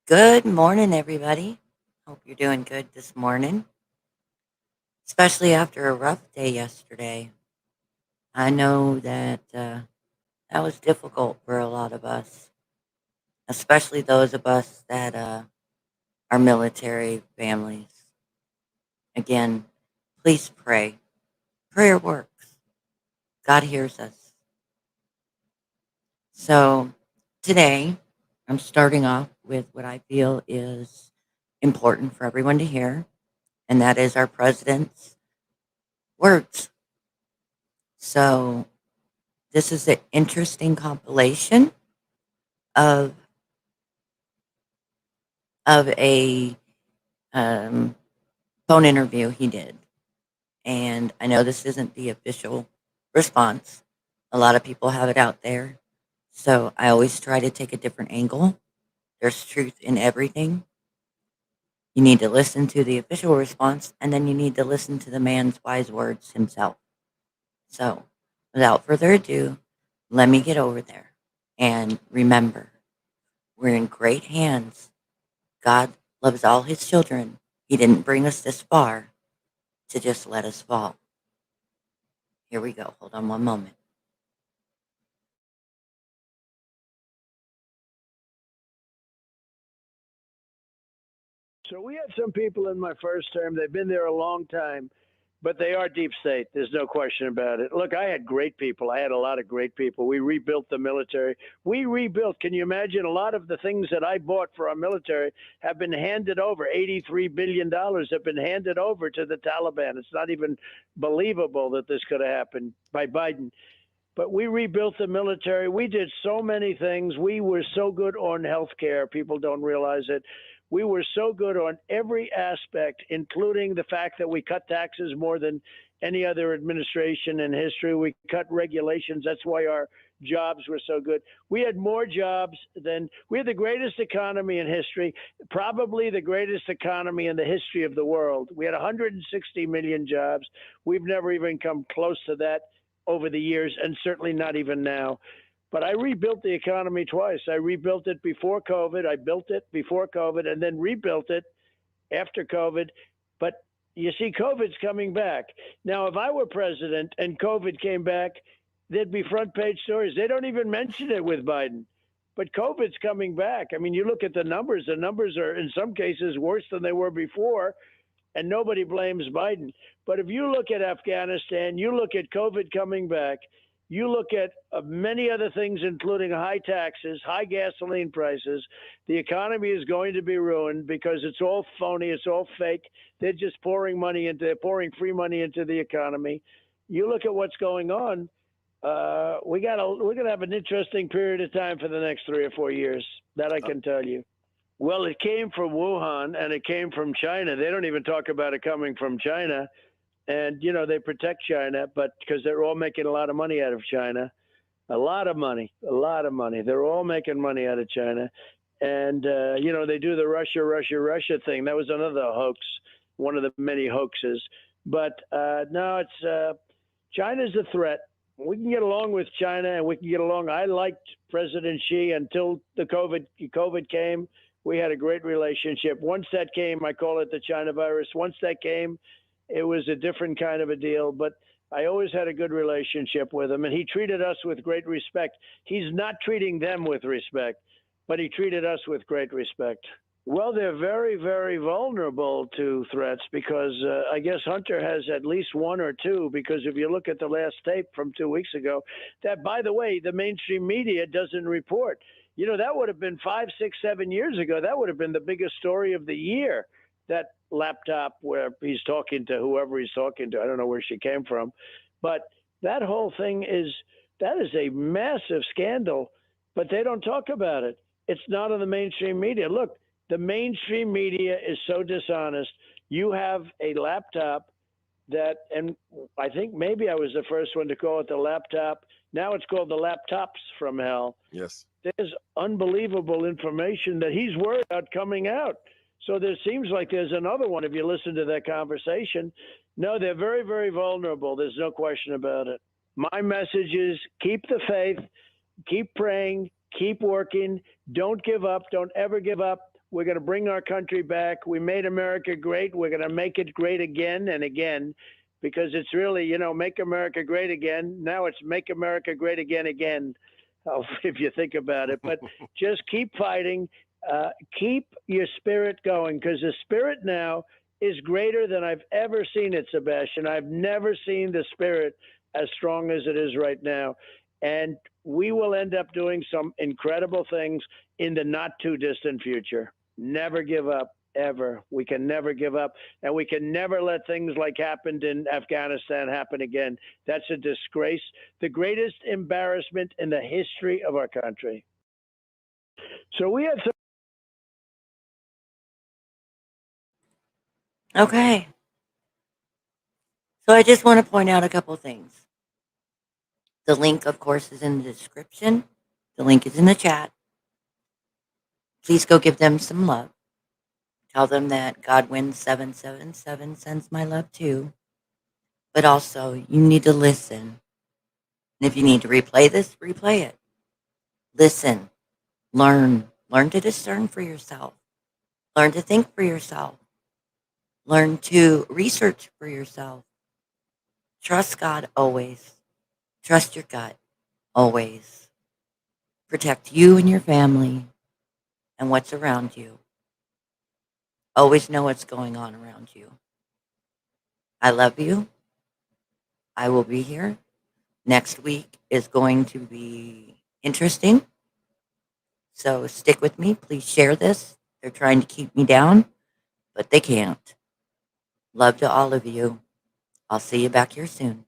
Good morning, everybody. Hope you're doing good this morning, especially after a rough day yesterday. I know that that was difficult for a lot of us, especially those of us that are military families. Again, please pray. Prayer works. God hears us. So today, I'm starting off with what I feel is important for everyone to hear, and that is our president's words. So this is an interesting compilation of a um, phone interview he did, and I know this isn't the official response. A lot of people have it out there, so I always try to take a different angle. There's truth in everything. You need to listen to the official response, and then you need to listen to the man's wise words himself. So, without further ado, let me get over there. And remember, we're in great hands. God loves all his children. He didn't bring us this far to just let us fall. Here we go. Hold on one moment. So we had some people in my first term. They've been there a long time, but they are deep state. There's no question about it. Look, I had great people. I had a lot of great people. We rebuilt the military. We rebuilt. Can you imagine? A lot of the things that I bought for our military have been handed over. $83 billion have been handed over to the Taliban. It's not even believable that this could have happened by Biden. But we rebuilt the military. We did so many things. We were so good on health care. People don't realize it. We were so good on every aspect, including the fact that we cut taxes more than any other administration in history. We cut regulations. That's why our jobs were so good. We had more jobs than we had the greatest economy in history, probably the greatest economy in the history of the world. We had 160 million jobs. We've never even come close to that over the years, and certainly not even now. But I rebuilt the economy twice. I rebuilt it before COVID. I built it before COVID and then rebuilt it after COVID. But you see, COVID's coming back. Now, if I were president and COVID came back, there'd be front page stories. They don't even mention it with Biden. But COVID's coming back. I mean, you look at the numbers are in some cases worse than they were before, and nobody blames Biden. But if you look at Afghanistan, you look at COVID coming back, you look at many other things, including high taxes, high gasoline prices, the economy is going to be ruined because it's all phony, it's all fake. They're just they're pouring free money into the economy. You look at what's going on. We're gonna have an interesting period of time for the next 3 or 4 years. That I can tell you. Well, it came from Wuhan and it came from China. They don't even talk about it coming from China. And, they protect China, but because they're all making a lot of money out of China, a lot of money, a lot of money. They're all making money out of China. And, they do the Russia thing. That was another hoax, one of the many hoaxes. But no, China's a threat. We can get along with China and we can get along. I liked President Xi until the COVID came. We had a great relationship. Once that came, I call it the China virus. Once that came, it was a different kind of a deal. But I always had a good relationship with him, and he treated us with great respect. He's not treating them with respect, but he treated us with great respect. Well, they're very, very vulnerable to threats because I guess Hunter has at least one or two. Because if you look at the last tape from 2 weeks ago, that, by the way, the mainstream media doesn't report. That would have been 5, 6, 7 years ago. That would have been the biggest story of the year. That laptop where he's talking to whoever he's talking to. I don't know where she came from. But that whole thing that is a massive scandal, but they don't talk about it. It's not on the mainstream media. Look, the mainstream media is so dishonest. You have a laptop that, and I think maybe I was the first one to call it the laptop. Now it's called the laptops from hell. Yes. There's unbelievable information that he's worried about coming out. So there seems like there's another one if you listen to that conversation. No, they're very, very vulnerable. There's no question about it. My message is keep the faith, keep praying, keep working, don't give up, don't ever give up. We're going to bring our country back. We made America great. We're going to make it great again and again, because it's really, make America great again. Now it's make America great again, again, if you think about it. But just keep fighting. Keep your spirit going, because the spirit now is greater than I've ever seen it, Sebastian. I've never seen the spirit as strong as it is right now. And we will end up doing some incredible things in the not too distant future. Never give up, ever. We can never give up. And we can never let things like happened in Afghanistan happen again. That's a disgrace. The greatest embarrassment in the history of our country. So we had some. Okay. So I just want to point out a couple things. The link, of course, is in the description. The link is in the chat. Please go give them some love. Tell them that Godwin777 sends my love too. But also, you need to listen. And if you need to replay this, replay it. Listen. Learn. Learn to discern for yourself. Learn to think for yourself. Learn to research for yourself. Trust God always. Trust your gut always. Protect you and your family and what's around you. Always know what's going on around you. I love you. I will be here. Next week is going to be interesting. So stick with me. Please share this. They're trying to keep me down, but they can't. Love to all of you. I'll see you back here soon.